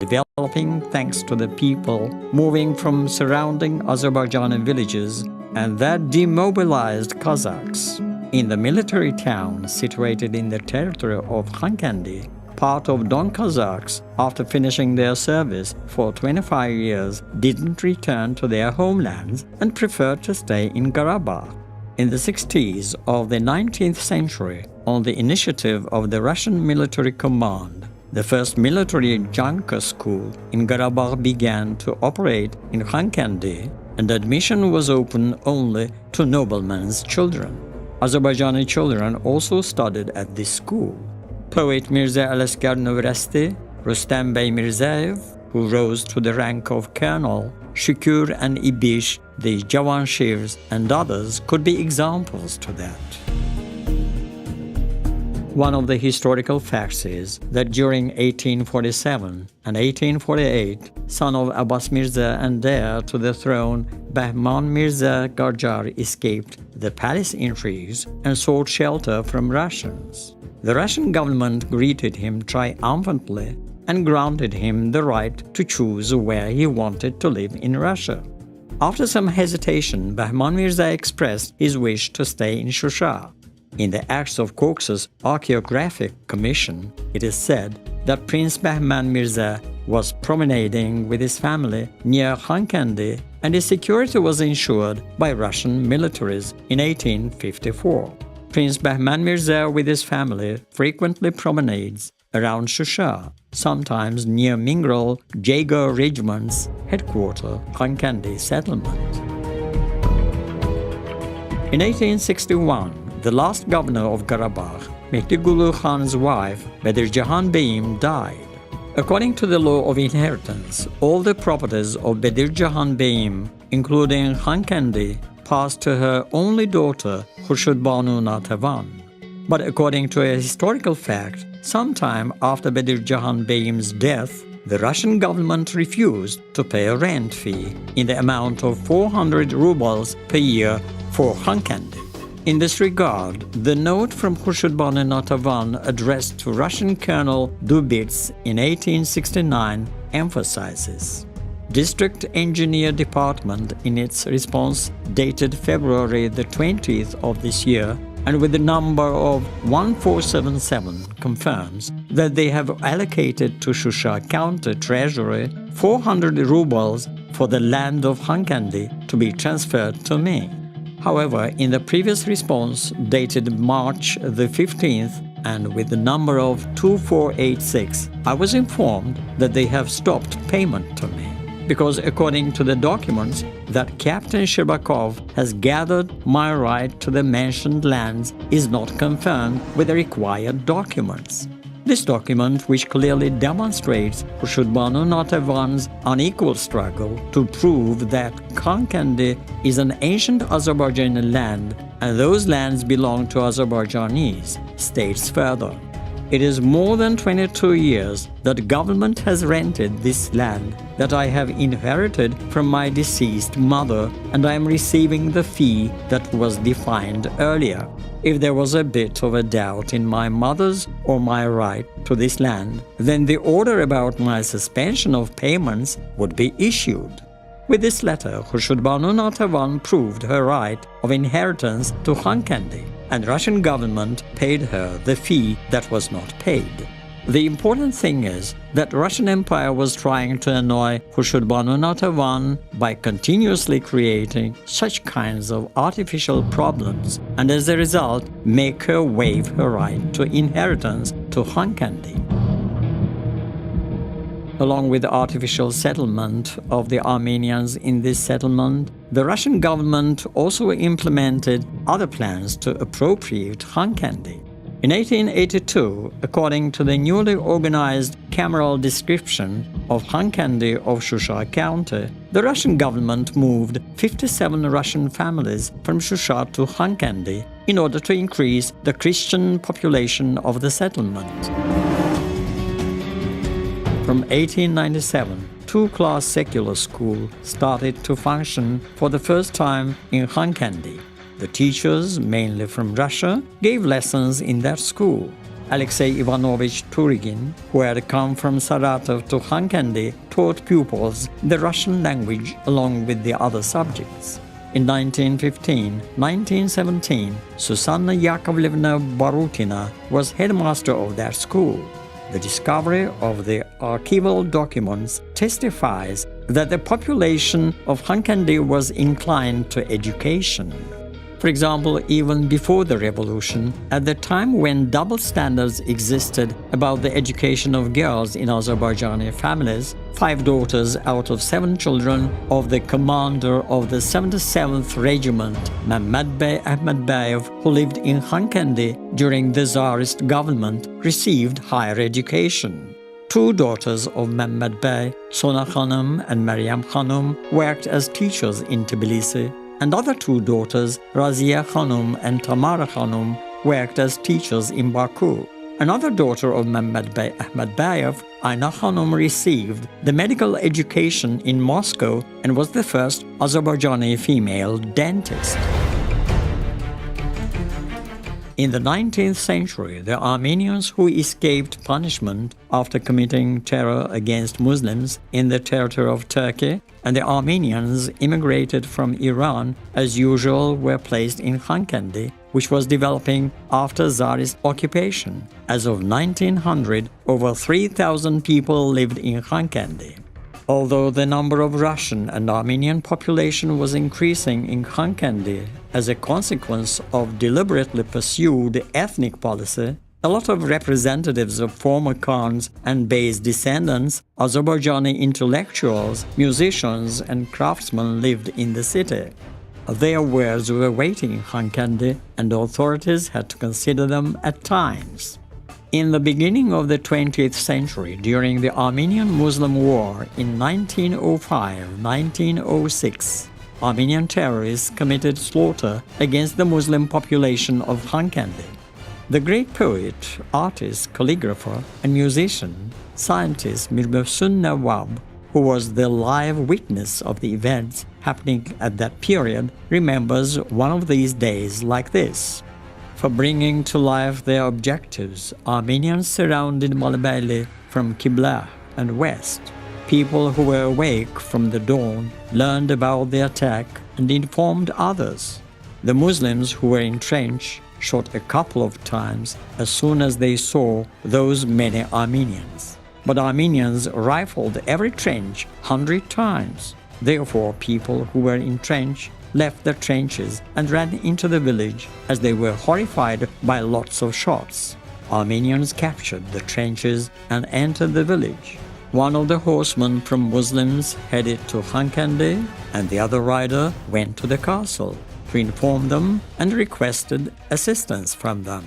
developing thanks to the people moving from surrounding Azerbaijani villages and their demobilized Kazakhs. In the military town situated in the territory of Xankəndi, part of Don Kazakhs, after finishing their service for 25 years, didn't return to their homelands and preferred to stay in Karabakh. In the 60s of the 19th century, on the initiative of the Russian military command, the first military junker school in Karabakh began to operate in Xankəndi, and admission was open only to noblemen's children. Azerbaijani children also studied at this school. Poet Mirza Ələsgər Növrəsti, Rustam Bey Mirzayev, who rose to the rank of colonel, Şükür and Ibiş, the Jawanshirs, and others could be examples to that. One of the historical facts is that during 1847 and 1848, son of Abbas Mirza and heir to the throne, Bahman Mirza Qajar escaped the palace intrigues and sought shelter from Russians. The Russian government greeted him triumphantly and granted him the right to choose where he wanted to live in Russia. After some hesitation, Bahman Mirza expressed his wish to stay in Shusha. In the Acts of Caucasus Archaeographic Commission, it is said that Prince Bahman Mirza was promenading with his family near Xankəndi, and his security was ensured by Russian militaries in 1854. Prince Bahman Mirza with his family frequently promenades around Shusha, sometimes near Mingral Jaeger Regiment's headquarters, Xankəndi settlement. In 1861, the last governor of Karabakh, Mehdigulu Khan's wife, Bedir Jahan Beyim, died. According to the law of inheritance, all the properties of Bedir Jahan Beyim, including Xankəndi, passed to her only daughter, Khurshid Banu Natəvan. But according to a historical fact, sometime after Bedir Jahan Beyim's death, the Russian government refused to pay a rent fee in the amount of 400 rubles per year for Xankəndi. In this regard, the note from Khurshid Banu Natəvan addressed to Russian Colonel Dubits in 1869 emphasizes. District Engineer Department, in its response dated February the 20th of this year, and with the number of 1477, confirms that they have allocated to Shusha County Treasury 400 rubles for the land of Xankəndi to be transferred to me. However, in the previous response, dated March the 15th, and with the number of 2486, I was informed that they have stopped payment to me, because according to the documents that Captain Sherbakov has gathered, my right to the mentioned lands is not confirmed with the required documents. This document, which clearly demonstrates Khurshid Banu Natəvan's unequal struggle to prove that Xankəndi is an ancient Azerbaijani land and those lands belong to Azerbaijanis, states further. It is more than 22 years that government has rented this land that I have inherited from my deceased mother, and I am receiving the fee that was defined earlier. If there was a bit of a doubt in my mother's or my right to this land, then the order about my suspension of payments would be issued. With this letter, Khurshid Banu Natəvan proved her right of inheritance to Xankəndi, and Russian government paid her the fee that was not paid. The important thing is that Russian Empire was trying to annoy Khurshid Banu Natəvan by continuously creating such kinds of artificial problems, and as a result make her waive her right to inheritance to Xankəndi. Along with the artificial settlement of the Armenians in this settlement, the Russian government also implemented other plans to appropriate Xankəndi. In 1882, according to the newly organized cameral description of Xankəndi of Shusha County, the Russian government moved 57 Russian families from Shusha to Xankəndi in order to increase the Christian population of the settlement. From 1897, two-class secular school started to function for the first time in Xankəndi. The teachers, mainly from Russia, gave lessons in that school. Alexei Ivanovich Turygin, who had come from Saratov to Xankəndi, taught pupils the Russian language along with the other subjects. In 1915-1917, Susanna Yakovlevna Barutina was headmaster of that school. The discovery of the archival documents testifies that the population of Xankəndi was inclined to education. For example, even before the revolution, at the time when double standards existed about the education of girls in Azerbaijani families, 5 daughters out of 7 children of the commander of the 77th Regiment, Mehmed Bey Ahmedbayev, who lived in Xankəndi during the Tsarist government, received higher education. 2 daughters of Mehmed Bey, Sona Khanım and Meryem Khanım, worked as teachers in Tbilisi, and other 2 daughters, Raziya Khanım and Tamara Khanım, worked as teachers in Baku. Another daughter of Mehmed Bey Ahmedbayev, Ayna Khanım, received the medical education in Moscow and was the first Azerbaijani female dentist. In the 19th century, the Armenians who escaped punishment after committing terror against Muslims in the territory of Turkey and the Armenians immigrated from Iran, as usual, were placed in Xankəndi, which was developing after Tsarist occupation. As of 1900, over 3,000 people lived in Xankəndi. Although the number of Russian and Armenian population was increasing in Xankəndi as a consequence of deliberately pursued ethnic policy, a lot of representatives of former Khans and Beys descendants, Azerbaijani intellectuals, musicians, and craftsmen lived in the city. Their wares were waiting in Xankəndi, and authorities had to consider them at times. In the beginning of the 20th century, during the Armenian-Muslim War in 1905-1906, Armenian terrorists committed slaughter against the Muslim population of Xankəndi. The great poet, artist, calligrapher, and musician, scientist Mir Mohsen Nawab, who was the live witness of the events happening at that period, remembers one of these days like this. For bringing to life their objectives, Armenians surrounded Malibeyli from Qibla and west. People who were awake from the dawn learned about the attack and informed others. The Muslims who were entrenched shot a couple of times as soon as they saw those many Armenians. But Armenians rifled every trench 100 times. Therefore, people who were entrenched left the trenches and ran into the village as they were horrified by lots of shots. Armenians captured the trenches and entered the village. One of the horsemen from Muslims headed to Xankəndi, and the other rider went to the castle to inform them and requested assistance from them.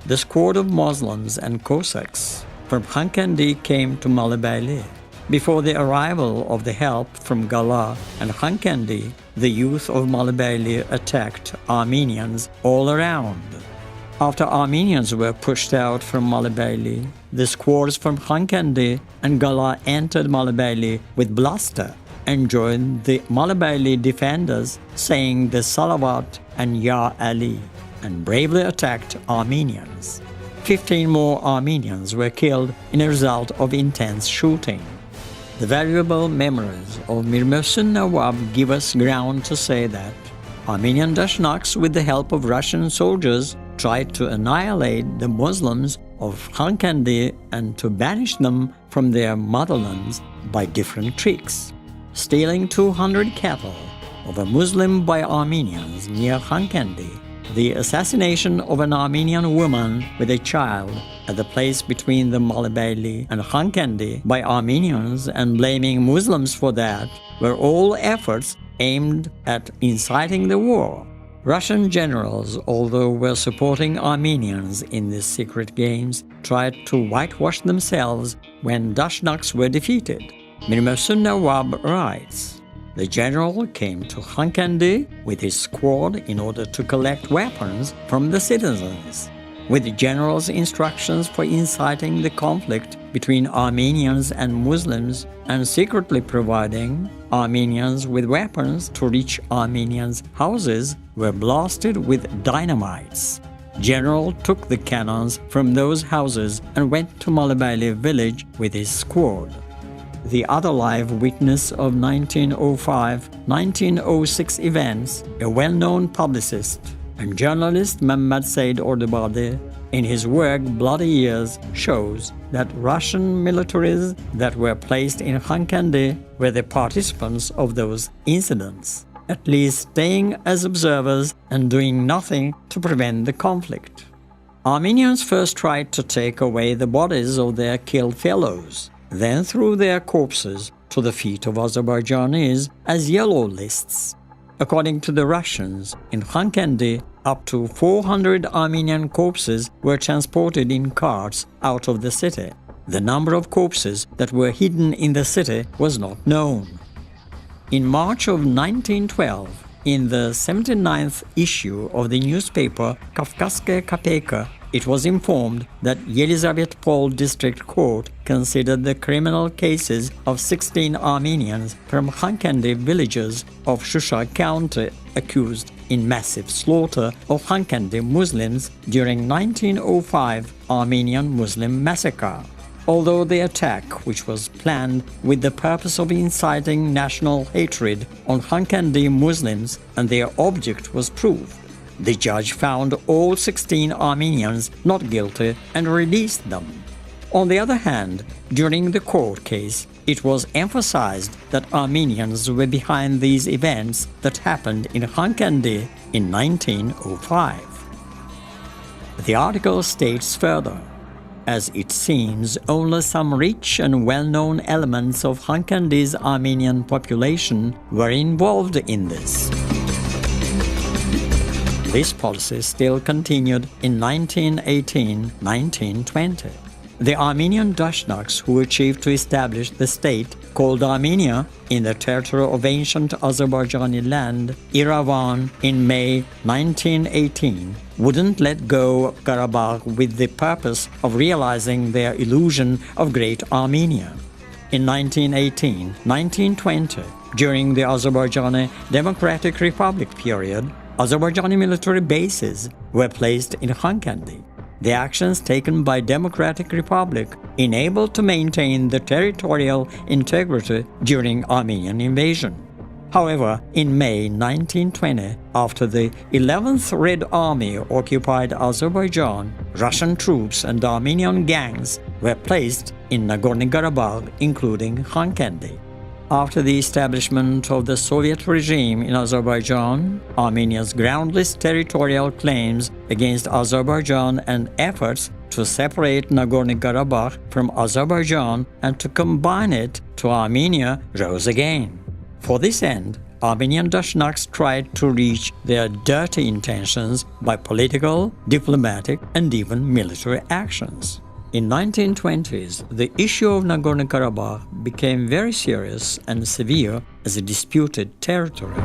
The squad of Muslims and Cossacks from Xankəndi came to Malibeyli. Before the arrival of the help from Gala and Xankəndi, the youth of Malibeyli attacked Armenians all around. After Armenians were pushed out from Malibeyli, the squads from Xankəndi and Gala entered Malibeyli with bluster and joined the Malibeyli defenders, saying the Salavat and Ya Ali, and bravely attacked Armenians. 15 more Armenians were killed in a result of intense shooting. The valuable memories of Mir Mohsen Nawab give us ground to say that Armenian Dashnaks, with the help of Russian soldiers, tried to annihilate the Muslims of Xankəndi and to banish them from their motherlands by different tricks. Stealing 200 cattle of a Muslim by Armenians near Xankəndi, the assassination of an Armenian woman with a child at the place between the Malibeyli and Xankəndi by Armenians and blaming Muslims for that were all efforts aimed at inciting the war. Russian generals, although were supporting Armenians in these secret games, tried to whitewash themselves when Dashnaks were defeated. Mir Mohsen Nawab writes, "The general came to Xankəndi with his squad in order to collect weapons from the citizens. With the general's instructions for inciting the conflict between Armenians and Muslims and secretly providing Armenians with weapons to reach Armenians' houses were blasted with dynamites. General took the cannons from those houses and went to Maliyyə village with his squad. The other live witness of 1905-1906 events, a well-known publicist and journalist Mehmet Said Ordubadi, in his work Bloody Years, shows that Russian militaries that were placed in Xankəndi were the participants of those incidents, at least staying as observers and doing nothing to prevent the conflict. Armenians first tried to take away the bodies of their killed fellows, then threw their corpses to the feet of Azerbaijanis as yellow lists. According to the Russians, in Xankəndi, up to 400 Armenian corpses were transported in carts out of the city. The number of corpses that were hidden in the city was not known. In March of 1912, in the 79th issue of the newspaper Kafkaskaya Kopeyka, it was informed that Yelizavetpol District Court considered the criminal cases of 16 Armenians from Xankəndi villages of Shusha County accused in massive slaughter of Xankəndi Muslims during 1905 Armenian Muslim massacre. Although the attack, which was planned with the purpose of inciting national hatred on Xankəndi Muslims and their object was proved, the judge found all 16 Armenians not guilty and released them. On the other hand, during the court case, it was emphasized that Armenians were behind these events that happened in Xankəndi in 1905. The article states further, as it seems only some rich and well-known elements of Xankəndi's Armenian population were involved in this. This policy still continued in 1918-1920. The Armenian Dashnaks who achieved to establish the state called Armenia in the territory of ancient Azerbaijani land, Yerevan, in May 1918, wouldn't let go of Karabakh with the purpose of realizing their illusion of Great Armenia. In 1918-1920, during the Azerbaijani Democratic Republic period, Azerbaijani military bases were placed in Xankəndi. The actions taken by Democratic Republic enabled to maintain the territorial integrity during Armenian invasion. However, in May 1920, after the 11th Red Army occupied Azerbaijan, Russian troops and Armenian gangs were placed in Nagorno-Karabakh, including Xankəndi. After the establishment of the Soviet regime in Azerbaijan, Armenia's groundless territorial claims against Azerbaijan and efforts to separate Nagorno-Karabakh from Azerbaijan and to combine it to Armenia rose again. For this end, Armenian Dashnaks tried to reach their dirty intentions by political, diplomatic, and even military actions. In 1920s, the issue of Nagorno-Karabakh became very serious and severe as a disputed territory.